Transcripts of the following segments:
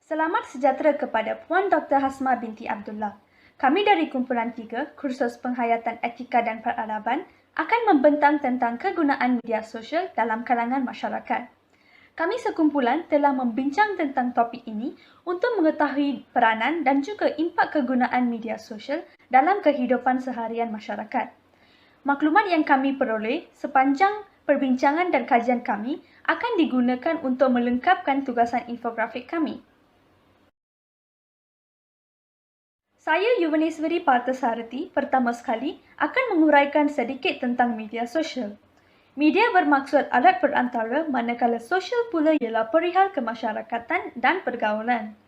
Selamat sejahtera kepada Puan Dr. Hasma binti Abdullah. Kami dari Kumpulan 3, Kursus Penghayatan Etika dan Peradaban, akan membentang tentang kegunaan media sosial dalam kalangan masyarakat. Kami sekumpulan telah membincang tentang topik ini untuk mengetahui peranan dan juga impak kegunaan media sosial dalam kehidupan seharian masyarakat. Maklumat yang kami peroleh sepanjang perbincangan dan kajian kami akan digunakan untuk melengkapkan tugasan infografik kami. Saya Yuvaneswari Parthasarathi pertama sekali akan menguraikan sedikit tentang media sosial. Media bermaksud alat perantara manakala sosial pula ialah perihal kemasyarakatan dan pergaulan.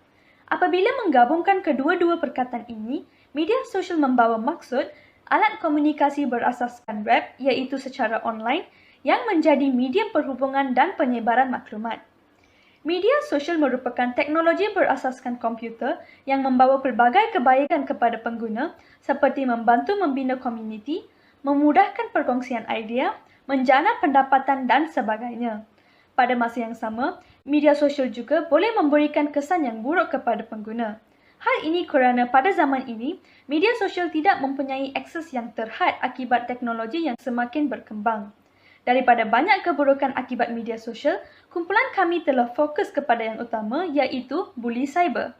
Apabila menggabungkan kedua-dua perkataan ini, media sosial membawa maksud alat komunikasi berasaskan web iaitu secara online yang menjadi medium perhubungan dan penyebaran maklumat. Media sosial merupakan teknologi berasaskan komputer yang membawa pelbagai kebaikan kepada pengguna seperti membantu membina komuniti, memudahkan perkongsian idea, menjana pendapatan dan sebagainya. Pada masa yang sama, media sosial juga boleh memberikan kesan yang buruk kepada pengguna. Hal ini kerana pada zaman ini, media sosial tidak mempunyai akses yang terhad akibat teknologi yang semakin berkembang. Daripada banyak keburukan akibat media sosial, kumpulan kami telah fokus kepada yang utama iaitu buli cyber.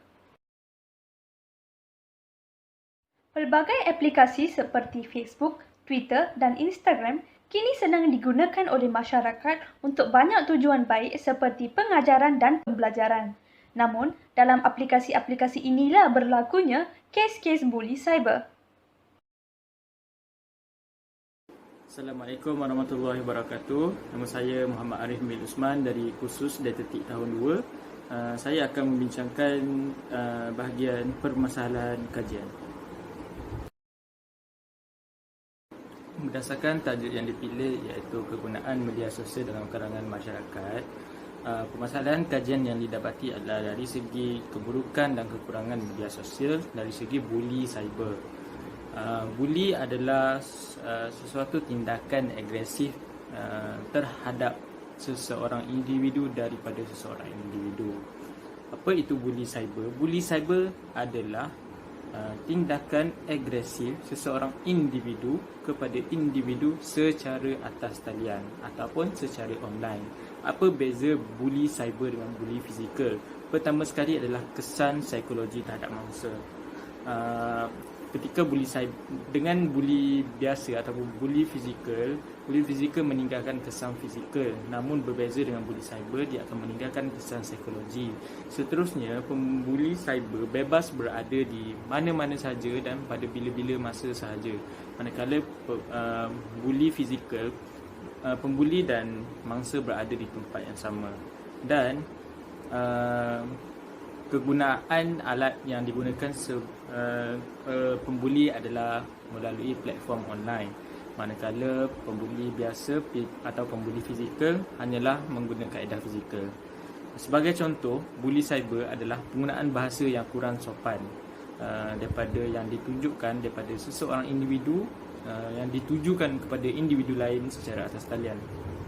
Pelbagai aplikasi seperti Facebook, Twitter dan Instagram kini sedang digunakan oleh masyarakat untuk banyak tujuan baik seperti pengajaran dan pembelajaran. Namun, dalam aplikasi-aplikasi inilah berlakunya kes-kes buli cyber. Assalamualaikum warahmatullahi wabarakatuh. Nama saya Muhammad Arif bin Usman dari kursus Datatik tahun 2. Saya akan membincangkan bahagian permasalahan kajian. Berdasarkan tajuk yang dipilih iaitu kegunaan media sosial dalam kalangan masyarakat, permasalahan kajian yang didapati adalah dari segi keburukan dan kekurangan media sosial dari segi buli cyber. Buli adalah sesuatu tindakan agresif terhadap seseorang individu daripada seseorang individu. Apa itu buli cyber? Buli cyber adalah tindakan agresif seseorang individu kepada individu secara atas talian ataupun secara online. Apa beza buli cyber dengan buli fizikal? Pertama sekali adalah kesan psikologi terhadap mangsa. Ketika buli cyber dengan buli biasa ataupun buli fizikal meninggalkan kesan fizikal, namun berbeza dengan buli cyber, dia akan meninggalkan kesan psikologi. Seterusnya, pembuli cyber bebas berada di mana-mana sahaja dan pada bila-bila masa sahaja. Manakala buli fizikal, pembuli dan mangsa berada di tempat yang sama. Dan kegunaan alat yang digunakan pembuli adalah melalui platform online, manakala pembuli biasa atau pembuli fizikal hanyalah menggunakan kaedah fizikal. Sebagai contoh, buli cyber adalah penggunaan bahasa yang kurang sopan daripada yang ditunjukkan daripada seseorang individu yang ditujukan kepada individu lain secara atas talian.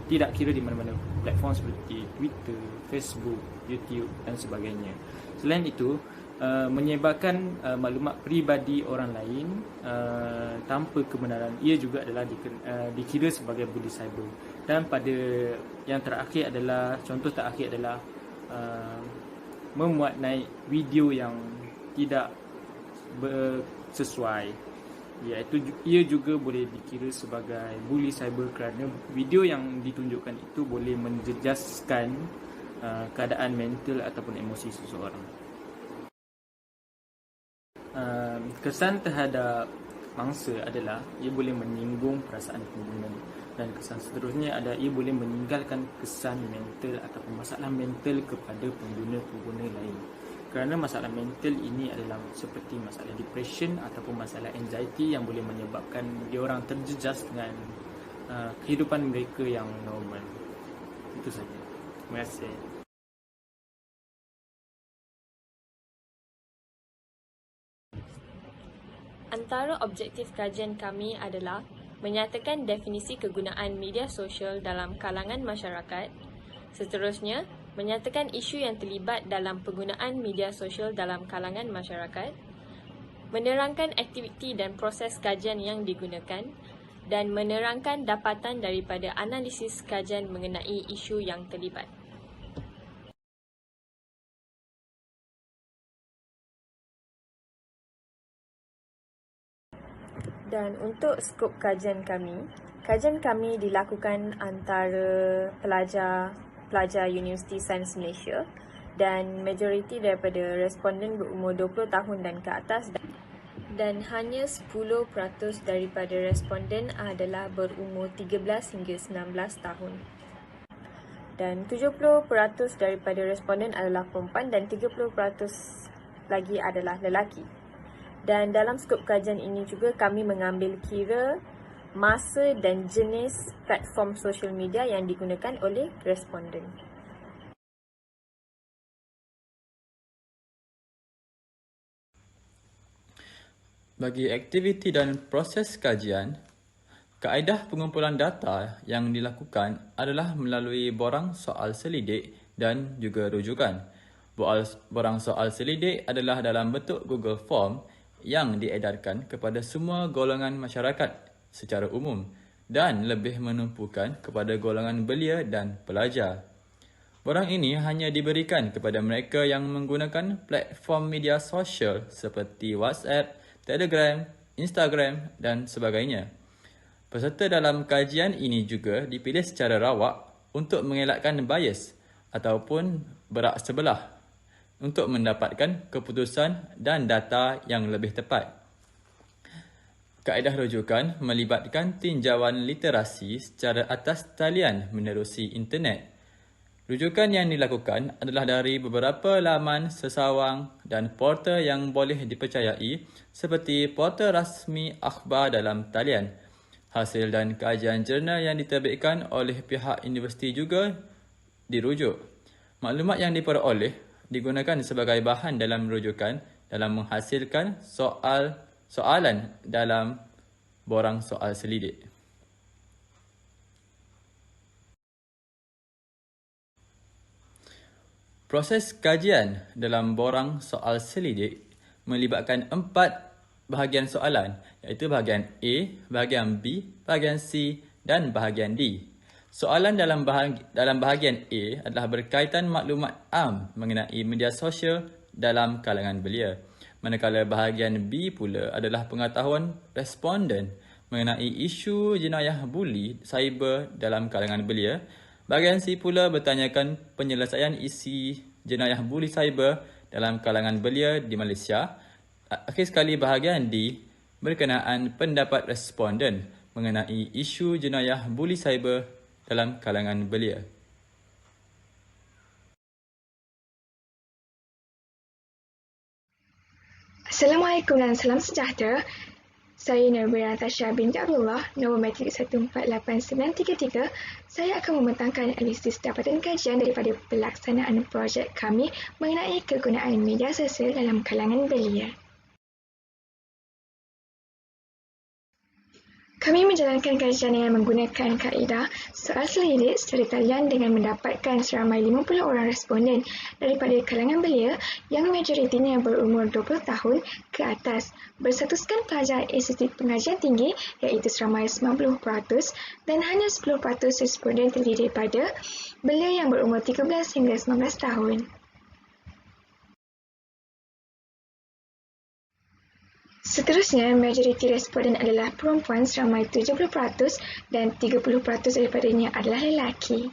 Tidak kira di mana-mana platform seperti Twitter, Facebook, YouTube dan sebagainya. Selain itu, menyebarkan maklumat peribadi orang lain tanpa kebenaran, ia juga adalah dikira sebagai buli cyber. Dan pada yang terakhir adalah, contoh terakhir adalah memuat naik video yang tidak sesuai, iaitu ia juga boleh dikira sebagai buli cyber kerana video yang ditunjukkan itu boleh menjejaskan keadaan mental ataupun emosi seseorang. Kesan terhadap mangsa adalah ia boleh menyinggung perasaan pengguna, dan kesan seterusnya adalah ia boleh meninggalkan kesan mental ataupun masalah mental kepada pengguna-pengguna lain. Kerana masalah mental ini adalah seperti masalah depression ataupun masalah anxiety yang boleh menyebabkan diorang terjejas dengan kehidupan mereka yang normal. Itu saja. Terima kasih. Antara objektif kajian kami adalah menyatakan definisi kegunaan media sosial dalam kalangan masyarakat, seterusnya menyatakan isu yang terlibat dalam penggunaan media sosial dalam kalangan masyarakat, menerangkan aktiviti dan proses kajian yang digunakan, dan menerangkan dapatan daripada analisis kajian mengenai isu yang terlibat. Dan untuk skop kajian kami dilakukan antara pelajar Universiti Sains Malaysia dan majoriti daripada responden berumur 20 tahun dan ke atas dan hanya 10% daripada responden adalah berumur 13 hingga 19 tahun. Dan 70% daripada responden adalah perempuan dan 30% lagi adalah lelaki. Dan dalam skop kajian ini juga kami mengambil kira masa dan jenis platform sosial media yang digunakan oleh responden. Bagi aktiviti dan proses kajian, kaedah pengumpulan data yang dilakukan adalah melalui borang soal selidik dan juga rujukan. Borang soal selidik adalah dalam bentuk Google Form yang diedarkan kepada semua golongan masyarakat secara umum dan lebih menumpukan kepada golongan belia dan pelajar. Borang ini hanya diberikan kepada mereka yang menggunakan platform media sosial seperti WhatsApp, Telegram, Instagram dan sebagainya. Peserta dalam kajian ini juga dipilih secara rawak untuk mengelakkan bias ataupun berak sebelah untuk mendapatkan keputusan dan data yang lebih tepat. Kaedah rujukan melibatkan tinjauan literasi secara atas talian menerusi internet. Rujukan yang dilakukan adalah dari beberapa laman sesawang dan portal yang boleh dipercayai seperti portal rasmi akhbar dalam talian. Hasil dan kajian jurnal yang diterbitkan oleh pihak universiti juga dirujuk. Maklumat yang diperoleh digunakan sebagai bahan dalam rujukan dalam menghasilkan soalan dalam borang soal selidik. Proses kajian dalam borang soal selidik melibatkan 4 bahagian soalan iaitu bahagian A, bahagian B, bahagian C dan bahagian D. Soalan dalam bahagian A adalah berkaitan maklumat am mengenai media sosial dalam kalangan belia. Manakala bahagian B pula adalah pengetahuan responden mengenai isu jenayah buli cyber dalam kalangan belia. Bahagian C pula bertanyakan penyelesaian isi jenayah buli cyber dalam kalangan belia di Malaysia. Akhir sekali bahagian D berkenaan pendapat responden mengenai isu jenayah buli cyber dalam kalangan belia. Assalamualaikum dan salam sejahtera. Saya Nurwira Tasha binti Abdullah, nombor matrik 148933. Saya akan membentangkan analisis dapatan kajian daripada pelaksanaan projek kami mengenai kegunaan media sosial dalam kalangan belia. Kami menjalankan kajian dengan menggunakan kaedah soal selidik secara talian dengan mendapatkan seramai 50 orang responden daripada kalangan belia yang majoritinya berumur 20 tahun ke atas, berstatuskan pelajar institut pengajian tinggi iaitu seramai 90% dan hanya 10% responden terdiri daripada belia yang berumur 13 hingga 19 tahun. Seterusnya, majoriti responden adalah perempuan seramai 70% dan 30% daripadanya adalah lelaki.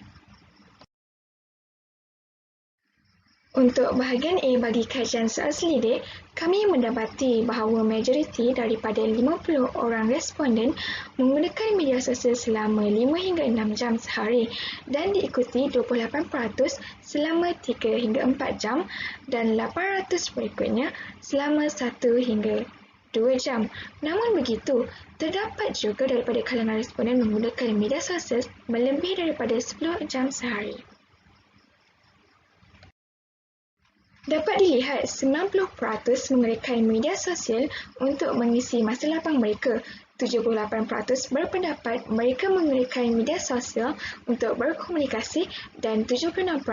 Untuk bahagian A bagi kajian soal selidik, kami mendapati bahawa majoriti daripada 50 orang responden menggunakan media sosial selama 5 hingga 6 jam sehari dan diikuti 28% selama 3 hingga 4 jam dan 800 berikutnya selama 1 hingga 2 jam. Namun begitu, terdapat juga daripada kalangan responden menggunakan media sosial melebih daripada 10 jam sehari. Dapat dilihat 90% menggunakan media sosial untuk mengisi masa lapang mereka 78% berpendapat mereka menggunakan media sosial untuk berkomunikasi dan 76%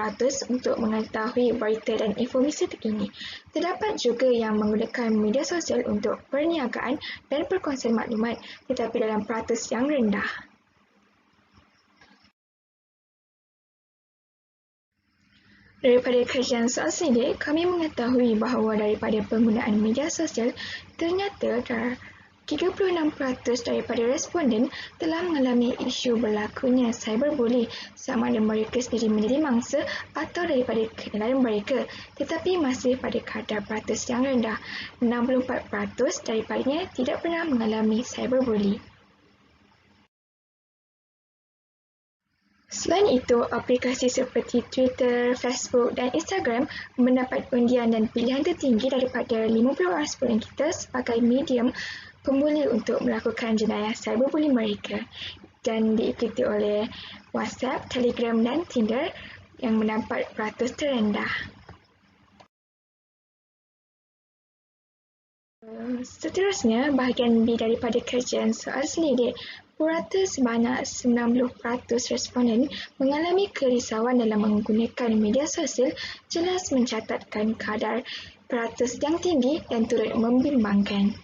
untuk mengetahui berita dan informasi terkini. Terdapat juga yang menggunakan media sosial untuk perniagaan dan perkongsian maklumat, tetapi dalam peratus yang rendah. Daripada kajian soal selidik, kami mengetahui bahawa daripada penggunaan media sosial, ternyata 36% daripada responden telah mengalami isu berlakunya cyberbully sama ada mereka sendiri menjadi mangsa atau daripada kenalan mereka, tetapi masih pada kadar peratus yang rendah. 64% daripadanya tidak pernah mengalami cyberbully. Selain itu, aplikasi seperti Twitter, Facebook dan Instagram mendapat undian dan pilihan tertinggi daripada 50 responden kita sebagai medium pembuli untuk melakukan jenayah cyberbully mereka dan diikuti oleh WhatsApp, Telegram dan Tinder yang mendapat peratus terendah. Seterusnya, bahagian B daripada kajian soal selidik, purata sebanyak 90% responden mengalami kerisauan dalam menggunakan media sosial, jelas mencatatkan kadar peratus yang tinggi dan turut membimbangkan.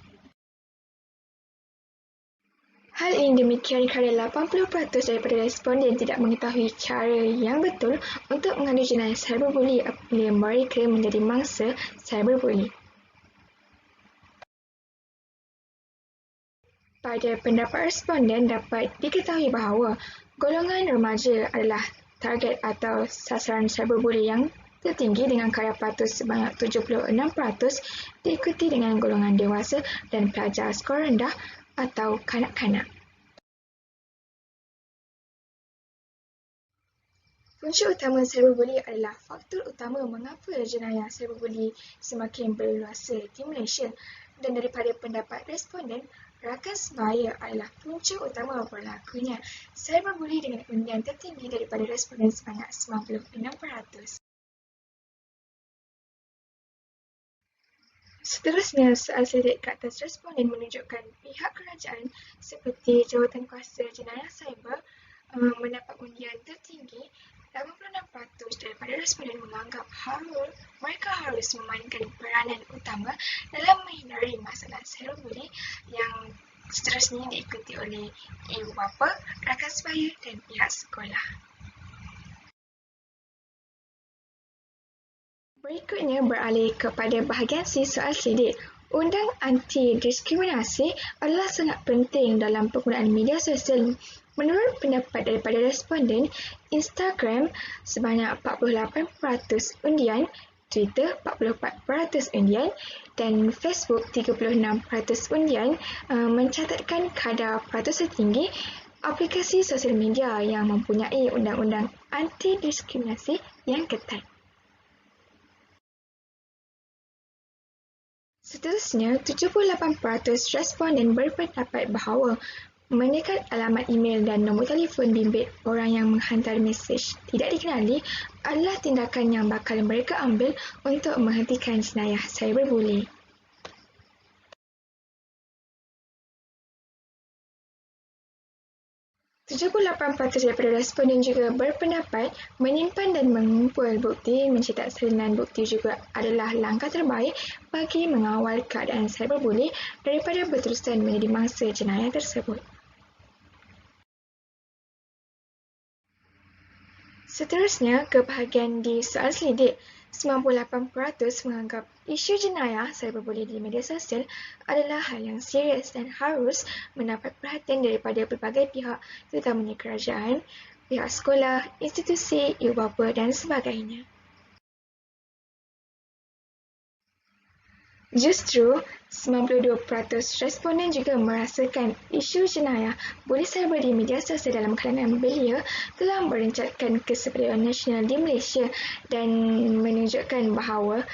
Hal ini demikian kerana 80% daripada responden tidak mengetahui cara yang betul untuk mengadu jenayah cyberbully apabila mereka menjadi mangsa cyberbully. Pada pendapat responden dapat diketahui bahawa golongan remaja adalah target atau sasaran cyberbully yang tertinggi dengan kadar peratus sebanyak 76%, diikuti dengan golongan dewasa dan pelajar skor rendah atau kanak-kanak. Punca utama cyberbully adalah faktor utama mengapa jenayah cyberbully semakin berluasa di Malaysia, dan daripada pendapat responden, rakan sebaya adalah punca utama berlakunya cyberbully dengan undian tertinggi daripada responden sebanyak 96%. Seterusnya, soal selidik ke atas responden menunjukkan pihak kerajaan seperti Jawatankuasa Jenayah Cyber mendapat undian tertinggi. 86% daripada responden menganggap mereka harus memainkan peranan utama dalam menghindari masalah cyberbully yang seterusnya diikuti oleh ibu bapa, rakan sebaya dan pihak sekolah. Berikutnya beralih kepada bahagian C soal selidik. Undang anti-diskriminasi adalah sangat penting dalam penggunaan media sosial. Menurut pendapat daripada responden, Instagram sebanyak 48% undian, Twitter 44% undian dan Facebook 36% undian mencatatkan kadar peratus tertinggi aplikasi sosial media yang mempunyai undang-undang anti-diskriminasi yang ketat. Seterusnya, 78% responden berpendapat bahawa menekan alamat email dan nombor telefon bimbit orang yang menghantar mesej tidak dikenali adalah tindakan yang bakal mereka ambil untuk menghentikan jenayah cyberbully. %78% daripada responden juga berpendapat menyimpan dan mengumpul bukti mencetak salinan bukti juga adalah langkah terbaik bagi mengawal keadaan cyberbully daripada berterusan menjadi mangsa jenayah tersebut. Seterusnya, ke bahagian di soal selidik, 98% menganggap isu jenayah cyberbully di media sosial adalah hal yang serius dan harus mendapat perhatian daripada pelbagai pihak, terutamanya kerajaan, pihak sekolah, institusi, ibu bapa dan sebagainya. Justru, 92% responden juga merasakan isu jenayah bully cyber di media sosial dalam kalangan belia telah merencatkan kesepakatan nasional di Malaysia dan menunjukkan bahawa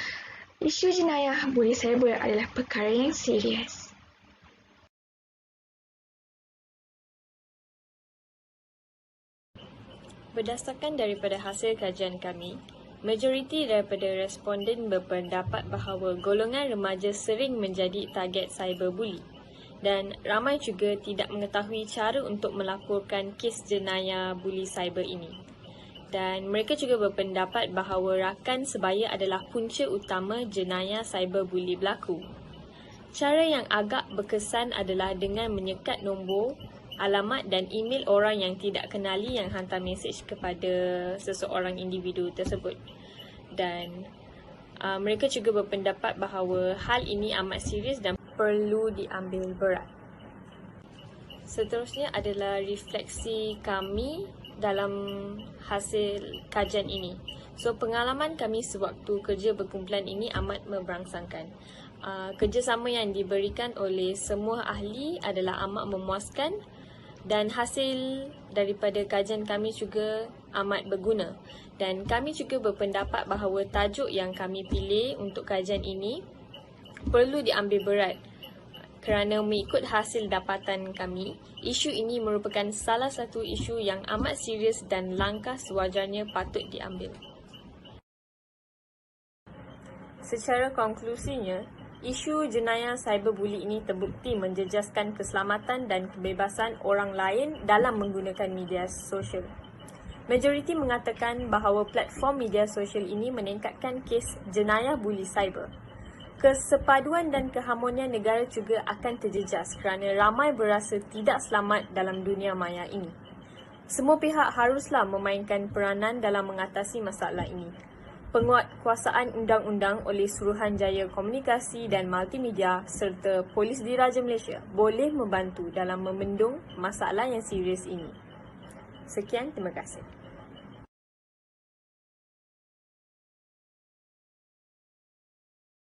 isu jenayah bully cyber adalah perkara yang serius. Berdasarkan daripada hasil kajian kami, majoriti daripada responden berpendapat bahawa golongan remaja sering menjadi target cyberbully. Dan ramai juga tidak mengetahui cara untuk melaporkan kes jenayah buli cyber ini. Dan mereka juga berpendapat bahawa rakan sebaya adalah punca utama jenayah cyberbuli berlaku. Cara yang agak berkesan adalah dengan menyekat nombor, alamat dan email orang yang tidak kenali yang hantar mesej kepada seseorang individu tersebut. Dan mereka juga berpendapat bahawa hal ini amat serius dan perlu diambil berat. Seterusnya adalah refleksi kami dalam hasil kajian ini. So, pengalaman kami sewaktu kerja berkumpulan ini amat memberangsangkan. Kerjasama yang diberikan oleh semua ahli adalah amat memuaskan dan hasil daripada kajian kami juga amat berguna. Dan kami juga berpendapat bahawa tajuk yang kami pilih untuk kajian ini perlu diambil berat kerana mengikut hasil dapatan kami, isu ini merupakan salah satu isu yang amat serius dan langkah sewajarnya patut diambil. Secara konklusinya, isu jenayah cyberbuli ini terbukti menjejaskan keselamatan dan kebebasan orang lain dalam menggunakan media sosial. Majoriti mengatakan bahawa platform media sosial ini meningkatkan kes jenayah buli cyber. Kesepaduan dan keharmonian negara juga akan terjejas kerana ramai berasa tidak selamat dalam dunia maya ini. Semua pihak haruslah memainkan peranan dalam mengatasi masalah ini. Penguatkuasaan undang-undang oleh Suruhanjaya Komunikasi dan Multimedia serta Polis Diraja Malaysia boleh membantu dalam membendung masalah yang serius ini. Sekian, terima kasih.